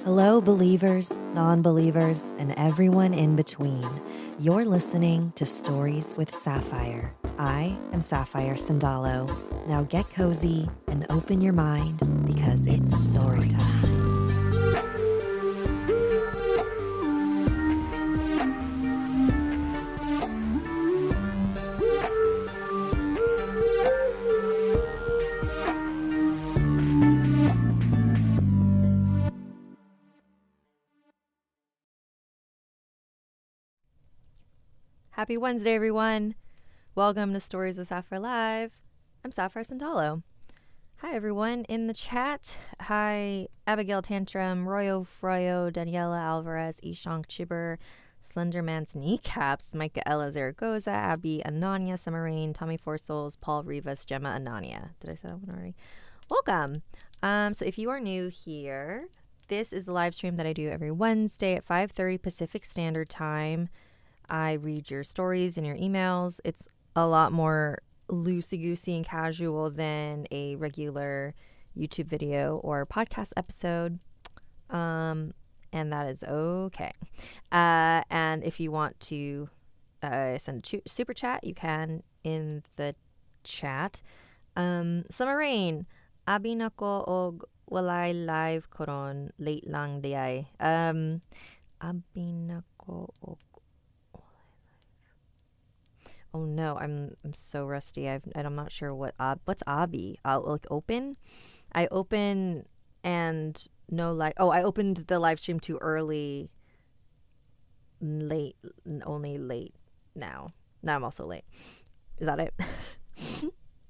Hello, believers, non-believers, and everyone in between. You're listening to Stories with Sapphire. I am Sapphire Sandalo. Now get cozy and open your mind because it's story time. Happy Wednesday, everyone. Welcome to Stories with Sapphire Live. I'm Sapphire Sandalo. Hi, everyone in the chat. Hi, Abigail Tantrum, Royo Froyo, Daniela Alvarez, Ishonk Chibber, Slenderman's Kneecaps, Michaela Zaragoza, Abby Ananya, Summer Tommy Four Souls, Paul Rivas, Gemma Ananya. Did I say that one already? Welcome. So if you are new here, this is the live stream that I do every Wednesday at 5:30 Pacific Standard Time. I read your stories and your emails. It's a lot more loosey-goosey and casual than a regular YouTube video or podcast episode. And that is okay. And if you want to send a super chat, you can in the chat. Summer Rain, abi nako og walay live koron late lang diay. Abi nako og Oh no, I'm so rusty. I'm not sure what's abi. Like open. I open and no I opened the live stream too early. Late, only late now. Now I'm also late. Is that it?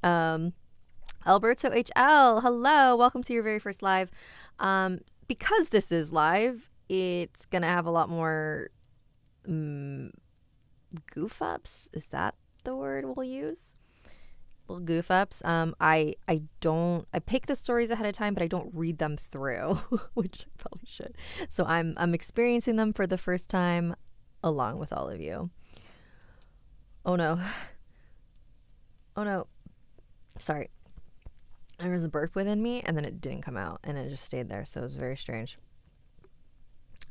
Alberto HL, hello, welcome to your very first live. Because this is live, it's gonna have a lot more goof ups. Is that the word we'll use? Little goof ups. I pick the stories ahead of time, but I don't read them through, which I probably should. So I'm experiencing them for the first time along with all of you. Oh no. Sorry. There was a burp within me and then it didn't come out and it just stayed there. So it was very strange.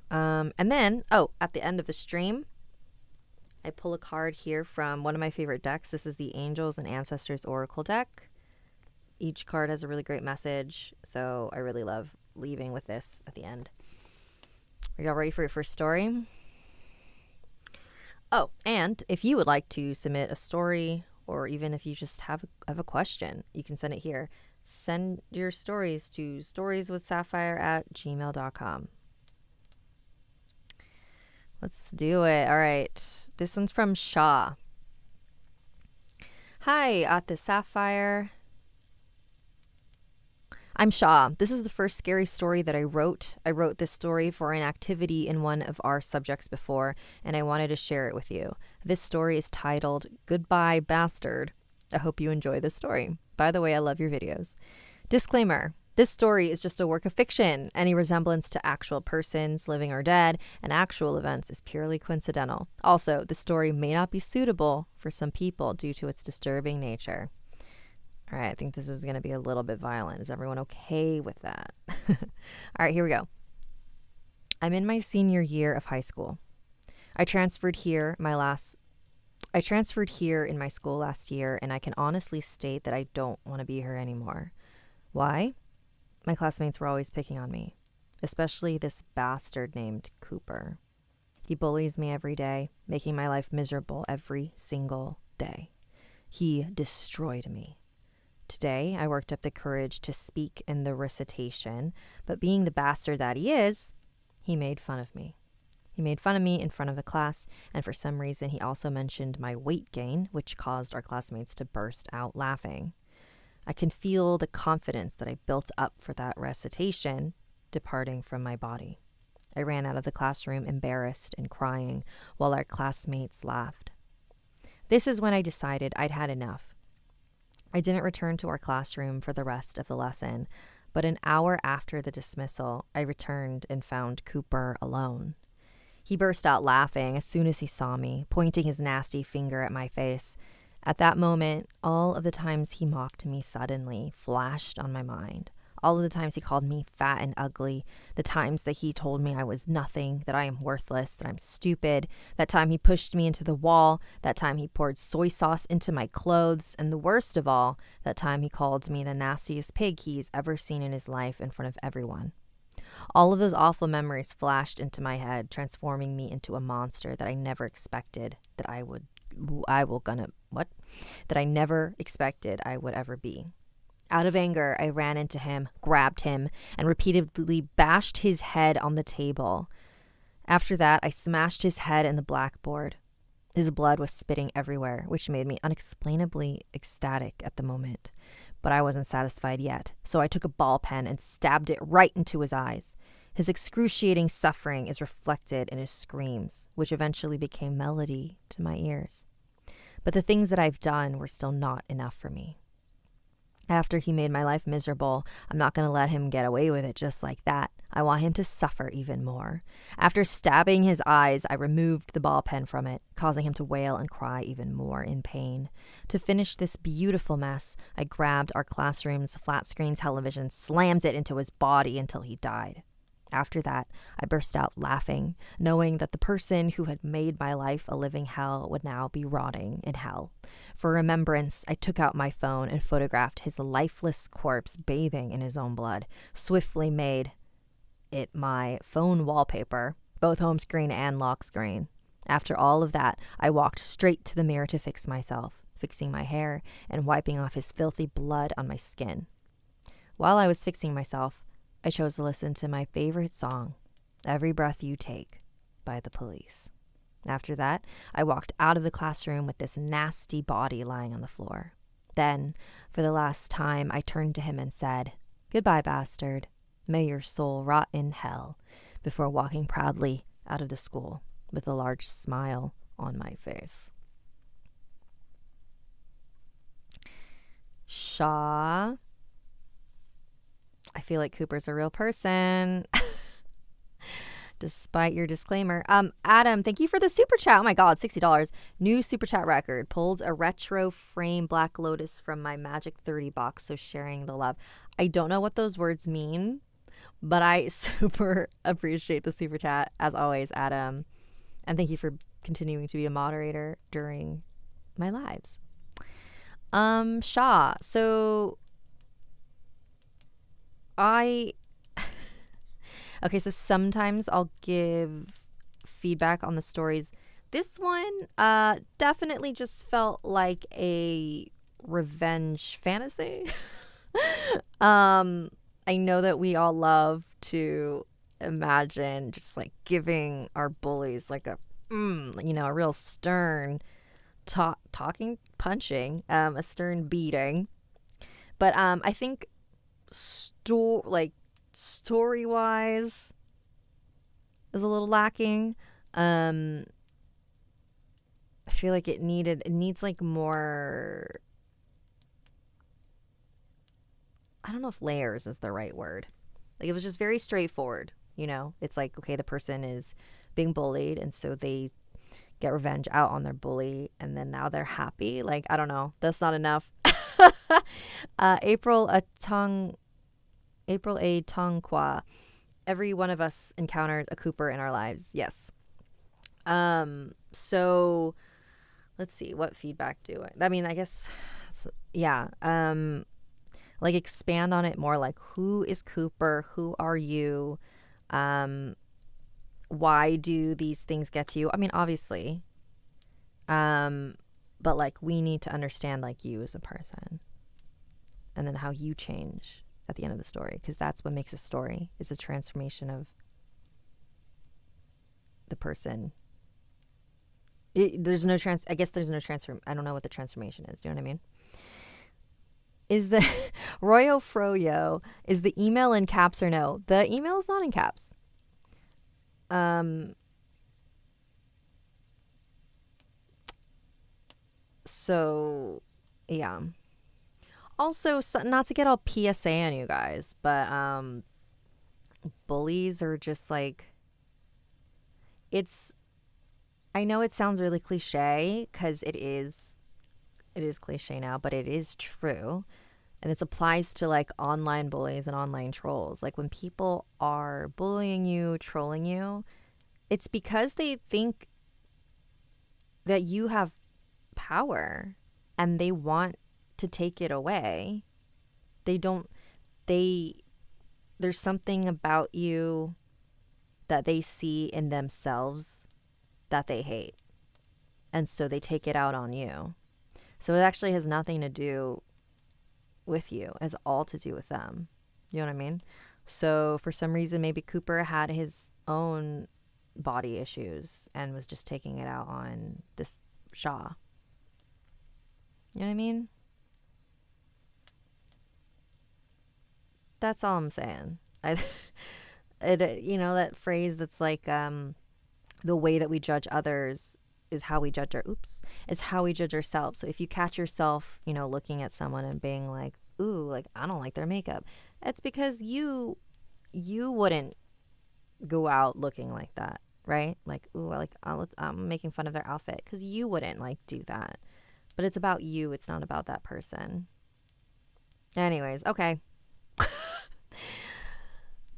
And then, at the end of the stream, I pull a card here from one of my favorite decks. This is the Angels and Ancestors Oracle deck. Each card has a really great message, so I really love leaving with this at the end. Are y'all ready for your first story? Oh, and if you would like to submit a story, or even if you just have a question, you can send it here. Send your stories to storieswithsapphire@gmail.com. Let's do it. All right. This one's from Shaw. Hi, at the Sapphire. I'm Shaw. This is the first scary story that I wrote. I wrote this story for an activity in one of our subjects before, and I wanted to share it with you. This story is titled Goodbye Bastard. I hope you enjoy this story. By the way, I love your videos. Disclaimer. This story is just a work of fiction. Any resemblance to actual persons, living or dead, and actual events is purely coincidental. Also, the story may not be suitable for some people due to its disturbing nature. All right, I think this is going to be a little bit violent. Is everyone okay with that? All right, here we go. I'm in my senior year of high school. I transferred here in my school last year, and I can honestly state that I don't want to be here anymore. Why? My classmates were always picking on me, especially this bastard named Cooper. He bullies me every day, making my life miserable every single day. He destroyed me. Today, I worked up the courage to speak in the recitation, but being the bastard that he is, he made fun of me. He made fun of me in front of the class, and for some reason, he also mentioned my weight gain, which caused our classmates to burst out laughing. I can feel the confidence that I built up for that recitation departing from my body. I ran out of the classroom embarrassed and crying while our classmates laughed. This is when I decided I'd had enough. I didn't return to our classroom for the rest of the lesson, but an hour after the dismissal, I returned and found Cooper alone. He burst out laughing as soon as he saw me, pointing his nasty finger at my face. At that moment, all of the times he mocked me suddenly flashed on my mind. All of the times he called me fat and ugly, the times that he told me I was nothing, that I am worthless, that I'm stupid, that time he pushed me into the wall, that time he poured soy sauce into my clothes, and the worst of all, that time he called me the nastiest pig he's ever seen in his life in front of everyone. All of those awful memories flashed into my head, transforming me into a monster that I never expected that that I never expected I would ever be. Out of anger, I ran into him, grabbed him, and repeatedly bashed his head on the table. After that, I smashed his head in the blackboard. His blood was spitting everywhere, which made me unexplainably ecstatic at the moment. But I wasn't satisfied yet, so I took a ball pen and stabbed it right into his eyes. His excruciating suffering is reflected in his screams, which eventually became melody to my ears. But the things that I've done were still not enough for me. After he made my life miserable, I'm not going to let him get away with it just like that. I want him to suffer even more. After stabbing his eyes, I removed the ball pen from it, causing him to wail and cry even more in pain. To finish this beautiful mess, I grabbed our classroom's flat-screen television, slammed it into his body until he died. After that, I burst out laughing, knowing that the person who had made my life a living hell would now be rotting in hell. For remembrance, I took out my phone and photographed his lifeless corpse bathing in his own blood, swiftly made it my phone wallpaper, both home screen and lock screen. After all of that, I walked straight to the mirror to fix myself, fixing my hair and wiping off his filthy blood on my skin. While I was fixing myself, I chose to listen to my favorite song, Every Breath You Take, by The Police. After that, I walked out of the classroom with this nasty body lying on the floor. Then, for the last time, I turned to him and said, "Goodbye, bastard. May your soul rot in hell," before walking proudly out of the school with a large smile on my face. Shaw. I feel like Cooper's a real person. Despite your disclaimer. Adam, thank you for the super chat. Oh my God, $60. New super chat record. Pulled a retro frame Black Lotus from my Magic 30 box, so sharing the love. I don't know what those words mean, but I super appreciate the super chat, as always, Adam. And thank you for continuing to be a moderator during my lives. Shaw. So okay, so sometimes I'll give feedback on the stories. This one definitely just felt like a revenge fantasy. I know that we all love to imagine just like giving our bullies like a real stern punching, a stern beating. But I think story-wise is a little lacking. I feel like it needs like more, I don't know if layers is the right word. Like, it was just very straightforward, It's like, okay, the person is being bullied, and so they get revenge out on their bully, and then now they're happy. Like, I don't know. That's not enough. April A. Tongqua. Every one of us encountered a Cooper in our lives. Yes. So let's see. What feedback I mean, I guess, yeah. Like, expand on it more. Like, who is Cooper? Who are you? Why do these things get to you? I mean, obviously. But like, we need to understand like you as a person, and then how you change at the end of the story, because that's what makes a story, is a transformation of the person. There's no transform. I don't know what the transformation is. Do you know what I mean? Is the Royo Froyo, is the email in caps or no? The email is not in caps. So yeah. Also, not to get all PSA on you guys, but bullies are just like, I know it sounds really cliche, because it is cliche now, but it is true. And this applies to like online bullies and online trolls. Like when people are bullying you, trolling you, it's because they think that you have power and they want to take it away. There's something about you that they see in themselves that they hate. And so they take it out on you. So it actually has nothing to do with you. It has all to do with them. You know what I mean? So for some reason, maybe Cooper had his own body issues and was just taking it out on this Shaw. You know what I mean? That's all I'm saying. That phrase that's like, the way that we judge others is how we judge ourselves. So if you catch yourself, looking at someone and being like, ooh, like, I don't like their makeup, it's because you wouldn't go out looking like that, right? Like, ooh, I'm making fun of their outfit, because you wouldn't like do that. But it's about you. It's not about that person. Anyways, okay.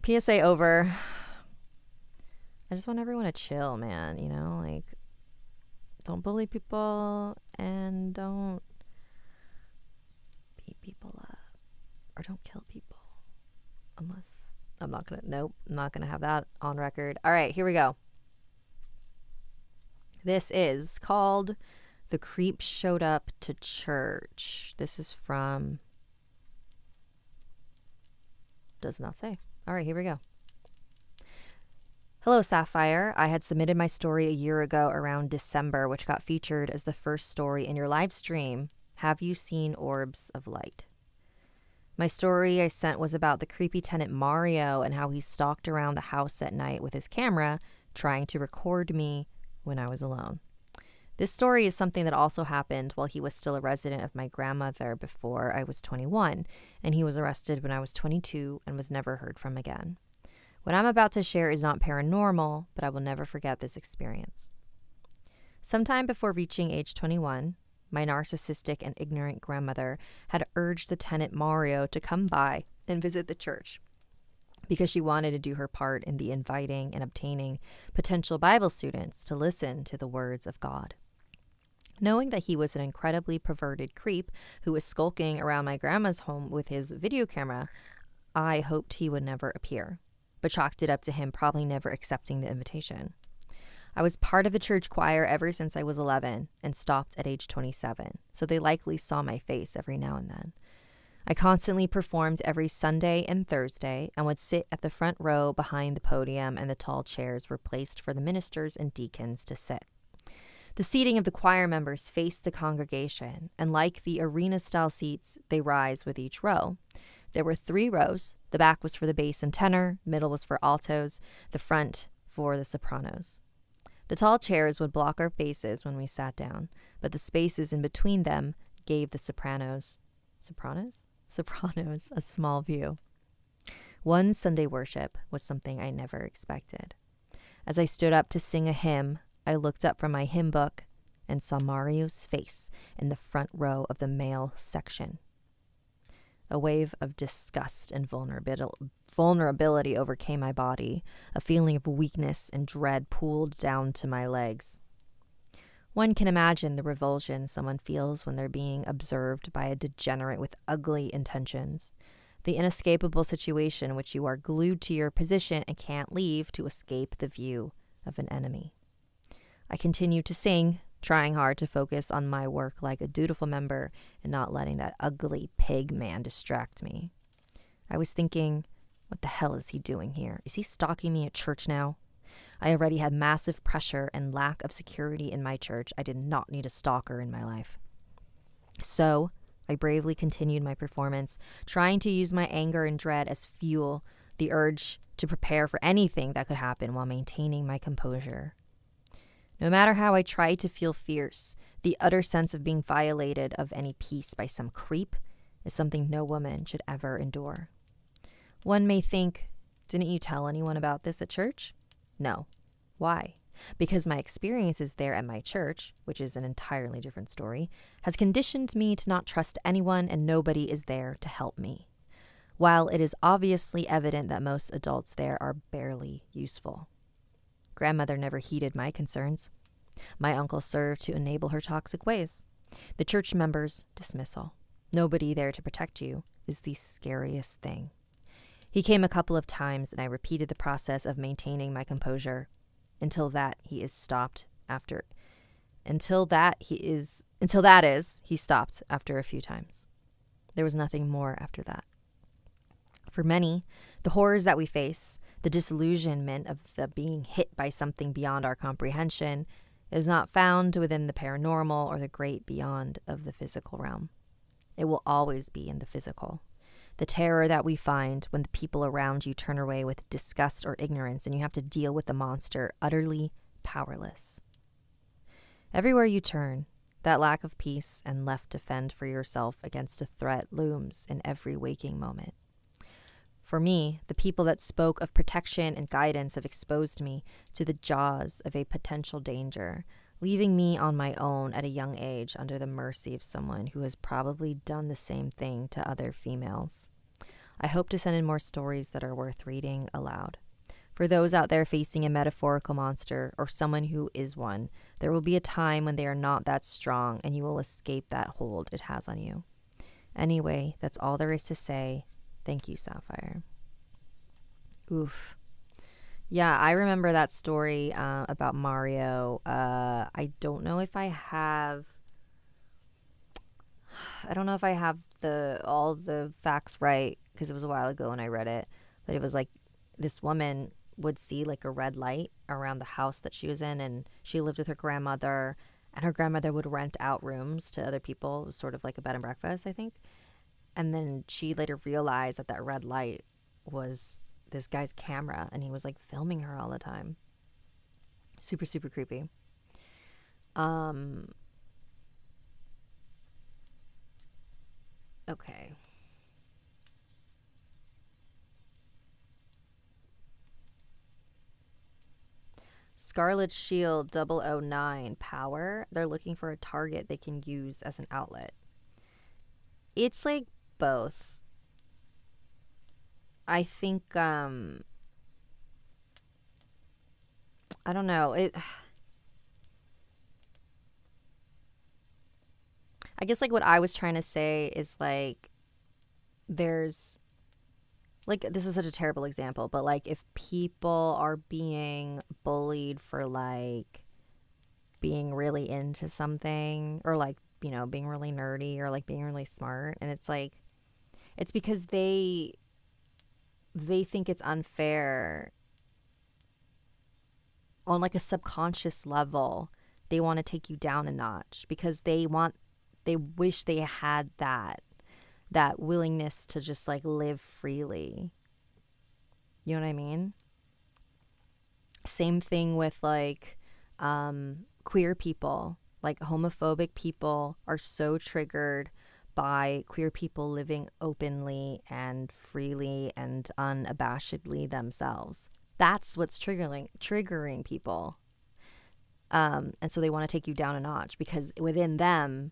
PSA over. I just want everyone to chill, man. Like, don't bully people and don't beat people up or don't kill people. Unless I'm not gonna have that on record. All right, here we go. This is called The Creep Showed Up to Church. This is from, does not say. All right, here we go. Hello, Sapphire. I had submitted my story a year ago around December, which got featured as the first story in your live stream, Have You Seen Orbs of Light? My story I sent was about the creepy tenant Mario and how he stalked around the house at night with his camera, trying to record me when I was alone. This story is something that also happened while he was still a resident of my grandmother before I was 21, and he was arrested when I was 22 and was never heard from again. What I'm about to share is not paranormal, but I will never forget this experience. Sometime before reaching age 21, my narcissistic and ignorant grandmother had urged the tenant Mario to come by and visit the church because she wanted to do her part in the inviting and obtaining potential Bible students to listen to the words of God. Knowing that he was an incredibly perverted creep who was skulking around my grandma's home with his video camera, I hoped he would never appear, but chalked it up to him probably never accepting the invitation. I was part of the church choir ever since I was 11 and stopped at age 27, so they likely saw my face every now and then. I constantly performed every Sunday and Thursday and would sit at the front row behind the podium, and the tall chairs were placed for the ministers and deacons to sit. The seating of the choir members faced the congregation, and like the arena-style seats, they rise with each row. There were 3 rows. The back was for the bass and tenor, middle was for altos, the front for the sopranos. The tall chairs would block our faces when we sat down, but the spaces in between them gave the sopranos a small view. One Sunday worship was something I never expected. As I stood up to sing a hymn, I looked up from my hymn book and saw Mario's face in the front row of the male section. A wave of disgust and vulnerability overcame my body. A feeling of weakness and dread pooled down to my legs. One can imagine the revulsion someone feels when they're being observed by a degenerate with ugly intentions. The inescapable situation in which you are glued to your position and can't leave to escape the view of an enemy. I continued to sing, trying hard to focus on my work like a dutiful member and not letting that ugly pig man distract me. I was thinking, what the hell is he doing here? Is he stalking me at church now? I already had massive pressure and lack of security in my church. I did not need a stalker in my life. So, I bravely continued my performance, trying to use my anger and dread as fuel, the urge to prepare for anything that could happen while maintaining my composure. No matter how I tried to feel fierce, the utter sense of being violated of any peace by some creep is something no woman should ever endure. One may think, didn't you tell anyone about this at church? No. Why? because my experiences there at my church, which is an entirely different story, has conditioned me to not trust anyone and nobody is there to help me. While it is obviously evident that most adults there are barely useful. Grandmother never heeded my concerns. My uncle served to enable her toxic ways. The church members' dismissal. Nobody there to protect you is the scariest thing. He came a couple of times and I repeated the process of maintaining my composure until that is he stopped after a few times. There was nothing more after that. For many, the horrors that we face, the disillusionment of the being hit by something beyond our comprehension, is not found within the paranormal or the great beyond of the physical realm. It will always be in the physical. The terror that we find when the people around you turn away with disgust or ignorance and you have to deal with the monster utterly powerless. Everywhere you turn, that lack of peace and left to fend for yourself against a threat looms in every waking moment. For me, the people that spoke of protection and guidance have exposed me to the jaws of a potential danger, leaving me on my own at a young age under the mercy of someone who has probably done the same thing to other females. I hope to send in more stories that are worth reading aloud. For those out there facing a metaphorical monster or someone who is one, there will be a time when they are not that strong and you will escape that hold it has on you. Anyway, that's all there is to say. Thank you, Sapphire. Oof. Yeah, I remember that story about Mario. I don't know if I have all the facts right because it was a while ago when I read it. But it was like this woman would see like a red light around the house that she was in, and she lived with her grandmother, and her grandmother would rent out rooms to other people. It was sort of like a bed and breakfast, I think. And then she later realized that red light was this guy's camera and he was like filming her all the time. Super, super creepy. Okay. Scarlet Shield 009 power. They're looking for a target they can use as an outlet. It's like both. I think I don't know. I guess like what I was trying to say is like there's like, this is such a terrible example, but like if people are being bullied for like being really into something or like, you know, being really nerdy or like being really smart, and it's like it's because they think it's unfair on like a subconscious level. They want to take you down a notch because they wish they had that willingness to just like live freely. You know what I mean? Same thing with like queer people. Like homophobic people are so triggered by queer people living openly and freely and unabashedly themselves. That's what's triggering people. And so they want to take you down a notch because within them,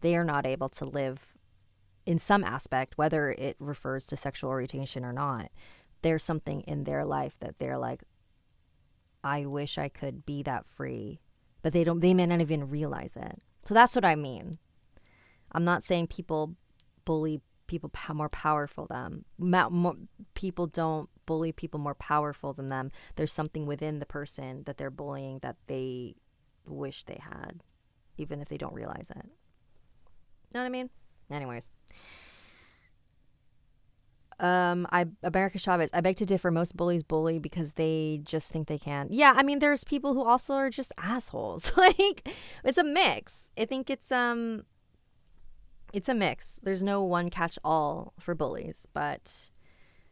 they are not able to live in some aspect, whether it refers to sexual orientation or not. There's something in their life that they're like, I wish I could be that free, but they may not even realize it. So that's what I mean. I'm not saying people bully people more powerful than them. People don't bully people more powerful than them. There's something within the person that they're bullying that they wish they had, even if they don't realize it. Know what I mean? Anyways. America Chavez, I beg to differ. Most bullies bully because they just think they can. Yeah, I mean, there's people who also are just assholes. Like, it's a mix. I think it's a mix. There's no one catch all for bullies, but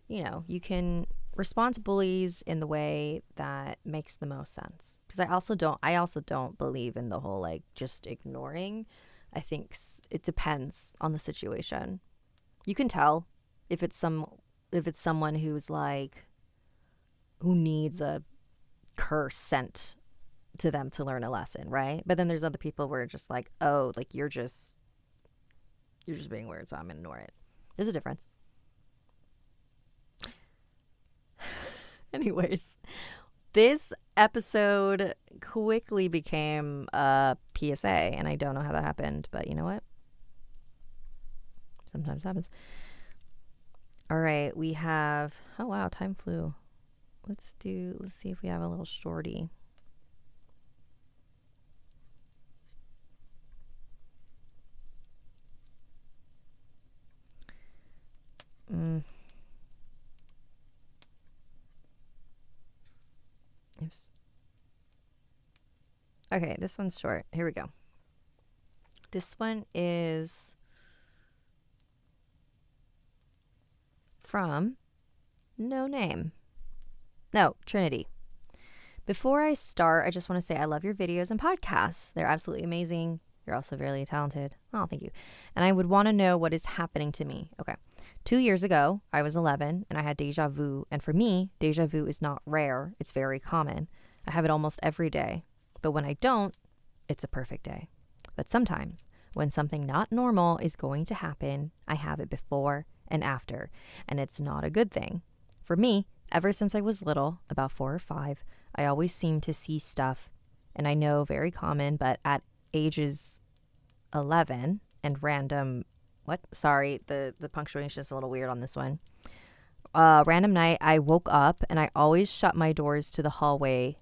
you know, you can respond to bullies in the way that makes the most sense. Because I also don't believe in the whole like just ignoring. I think it depends on the situation. You can tell if it's someone who's like who needs a curse sent to them to learn a lesson, right? But then there's other people where it's just like, oh, like you're just being weird, so I'm gonna ignore it. There's a difference. Anyways, this episode quickly became a PSA, and I don't know how that happened, but you know what? Sometimes it happens. All right, we have, oh wow, time flew. Let's see if we have a little shorty. Oops. Okay, this one's short. Here we go. This one is from no name. No, Trinity. Before I start, I just want to say I love your videos and podcasts. They're absolutely amazing. You're also very talented. Oh, thank you. And I would want to know what is happening to me. Okay. 2 years ago, I was 11 and I had deja vu. And for me, deja vu is not rare. It's very common. I have it almost every day. But when I don't, it's a perfect day. But sometimes, when something not normal is going to happen, I have it before and after. And it's not a good thing. For me, ever since I was little, about 4 or 5, I always seem to see stuff. And I know very common, but at ages 11 and random, the punctuation is a little weird on this one. Random night, I woke up and I always shut my doors to the hallway,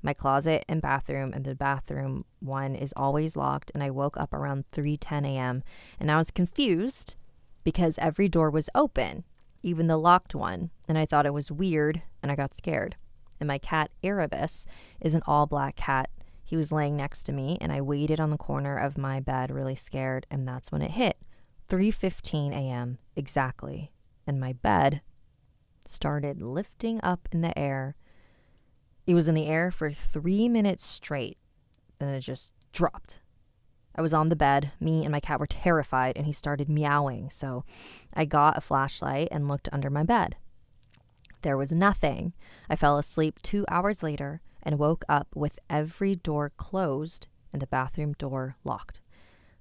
my closet and bathroom, and the bathroom one is always locked. And I woke up around 3:10 a.m. and I was confused because every door was open, even the locked one. And I thought it was weird and I got scared. And my cat, Erebus, is an all black cat. He was laying next to me and I waited on the corner of my bed really scared. And that's when it hit. 3:15 a.m. exactly. And my bed started lifting up in the air. It was in the air for 3 minutes straight. Then it just dropped. I was on the bed. Me and my cat were terrified and he started meowing. So I got a flashlight and looked under my bed. There was nothing. I fell asleep 2 hours later and woke up with every door closed and the bathroom door locked.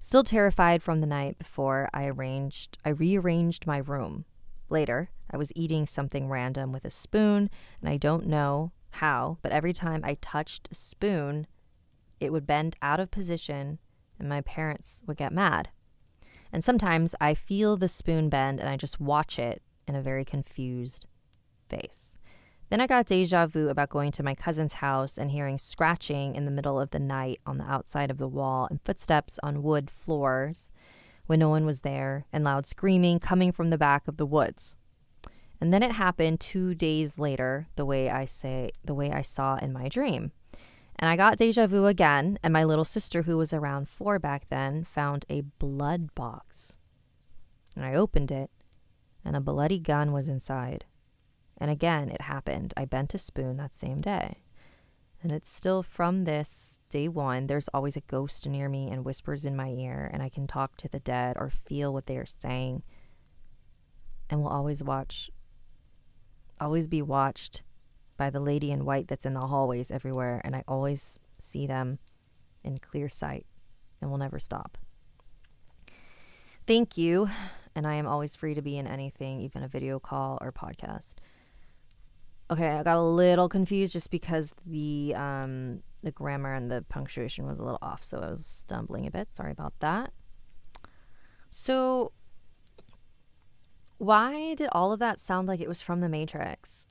Still terrified from the night before, I rearranged my room. Later, I was eating something random with a spoon, and I don't know how, but every time I touched a spoon, it would bend out of position, and my parents would get mad. And sometimes I feel the spoon bend, and I just watch it in a very confused face. Then I got deja vu about going to my cousin's house and hearing scratching in the middle of the night on the outside of the wall and footsteps on wood floors when no one was there and loud screaming coming from the back of the woods. And then it happened 2 days later, the way I saw in my dream. And I got deja vu again, and my little sister, who was around 4 back then, found a blood box. And I opened it, and a bloody gun was inside. And again, it happened. I bent a spoon that same day. And it's still from this day one. There's always a ghost near me and whispers in my ear, and I can talk to the dead or feel what they are saying. And will always be watched by the lady in white that's in the hallways everywhere. And I always see them in clear sight and will never stop. Thank you. And I am always free to be in anything, even a video call or podcast. Okay, I got a little confused just because the grammar and the punctuation was a little off, so I was stumbling a bit. Sorry about that. So, why did all of that sound like it was from The Matrix?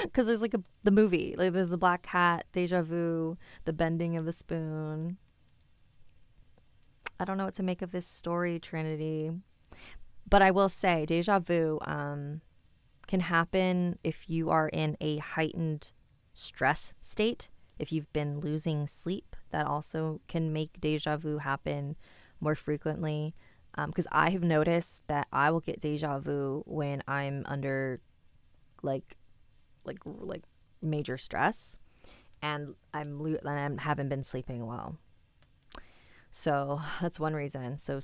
Because there's like the movie, like there's the black cat, deja vu, the bending of the spoon. I don't know what to make of this story, Trinity. But I will say, deja vu, can happen if you are in a heightened stress state. If you've been losing sleep, that also can make deja vu happen more frequently. Because I have noticed that I will get deja vu when I'm under like major stress, and I haven't been sleeping well. So that's one reason. So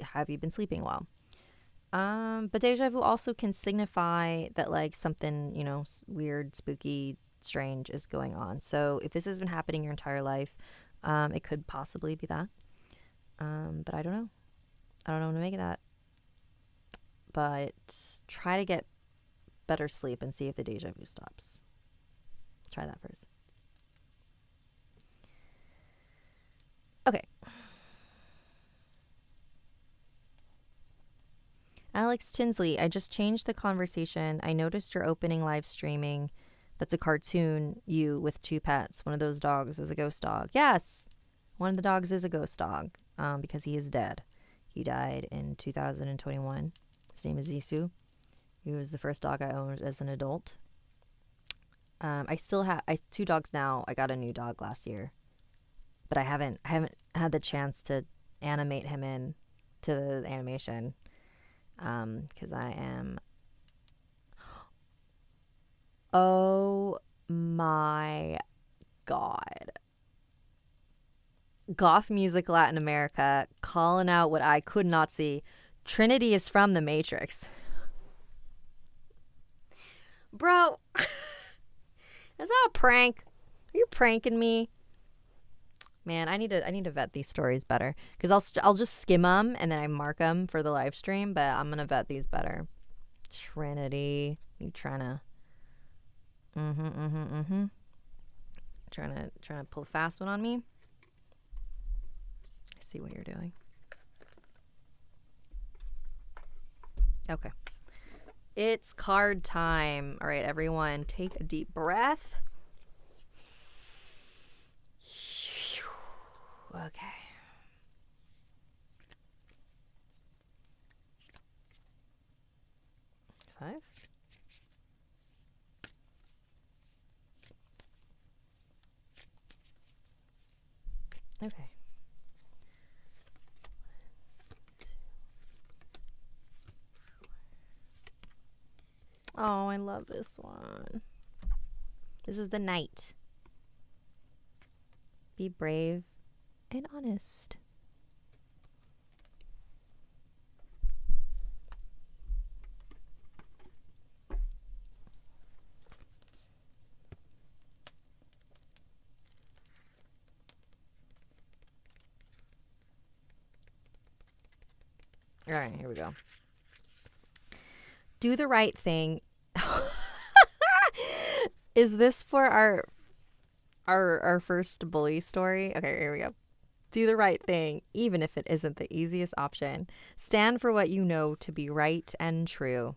have you been sleeping well? But deja vu also can signify that like something, weird, spooky, strange is going on. So if this has been happening your entire life, it could possibly be that. But I don't know. I don't know when to make of that. But try to get better sleep and see if the deja vu stops. Try that first. Okay. Alex Tinsley, I just changed the conversation. I noticed you're opening live streaming. That's a cartoon, you with 2 pets. One of those dogs is a ghost dog. Yes, one of the dogs is a ghost dog because he is dead. He died in 2021. His name is Zisu. He was the first dog I owned as an adult. I still have 2 dogs now. I got a new dog last year, but I haven't had the chance to animate him in to the animation because I am. Oh my God. Goth music Latin America calling out what I could not see. Trinity is from The Matrix. Bro, is that a prank? Are you pranking me? Man, I need to vet these stories better because I'll just skim them and then I mark them for the live stream, but I'm gonna vet these better. Trinity, you trying to trying to pull a fast one on me? I see what you're doing. Okay. It's card time. All right, everyone, take a deep breath. Okay. Five. Okay. Oh, I love this one. This is the Knight. Be brave and honest. All right, here we go. Do the right thing. Is this for our first bully story? Okay, here we go. Do the right thing, even if it isn't the easiest option. Stand for what you know to be right and true.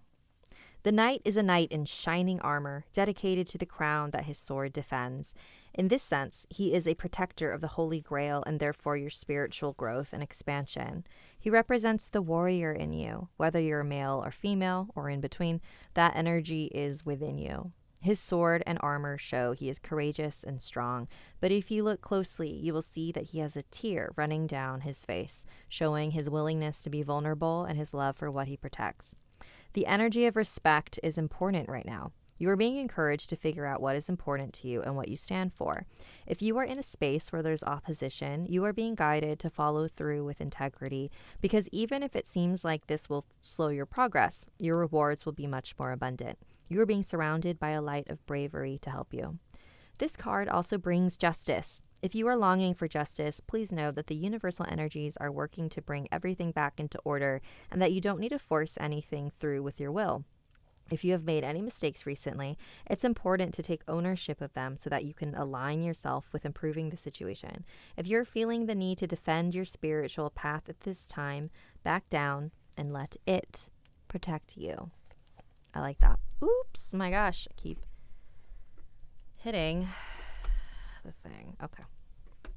The knight is a knight in shining armor, dedicated to the crown that his sword defends. In this sense, he is a protector of the Holy Grail and therefore your spiritual growth and expansion. He represents the warrior in you. Whether you're male or female or in between, that energy is within you. His sword and armor show he is courageous and strong, but if you look closely, you will see that he has a tear running down his face, showing his willingness to be vulnerable and his love for what he protects. The energy of respect is important right now. You are being encouraged to figure out what is important to you and what you stand for. If you are in a space where there's opposition, you are being guided to follow through with integrity, because even if it seems like this will slow your progress, your rewards will be much more abundant. You are being surrounded by a light of bravery to help you. This card also brings justice. If you are longing for justice, please know that the universal energies are working to bring everything back into order and that you don't need to force anything through with your will. If you have made any mistakes recently, it's important to take ownership of them so that you can align yourself with improving the situation. If you're feeling the need to defend your spiritual path at this time, back down and let it protect you. I like that. Oops, my gosh, I keep hitting the thing. Okay.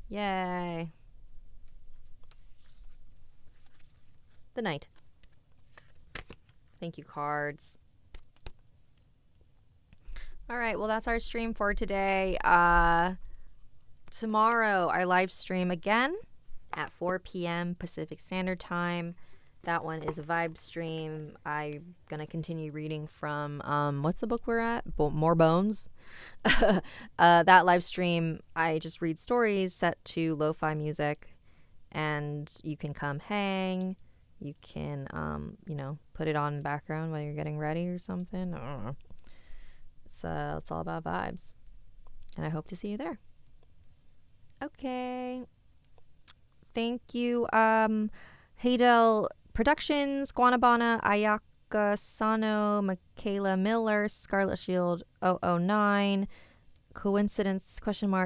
Yay. The Knight. Thank you, cards. All right, well, that's our stream for today. Tomorrow, I live stream again at 4 p.m. Pacific Standard Time. That one is a vibe stream. I'm going to continue reading from, what's the book we're at? More Bones. That live stream, I just read stories set to lo-fi music, and you can come hang. You can, put it on in the background while you're getting ready or something. I don't know. It's all about vibes. And I hope to see you there. Okay. Thank you. Haydel Productions, Guanabana, Ayaka Sano, Michaela Miller, Scarlet Shield 009, Coincidence,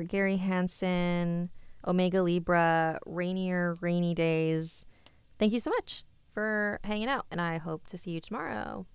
Gary Hansen, Omega Libra, Rainier Rainy Days. Thank you so much for hanging out, and I hope to see you tomorrow.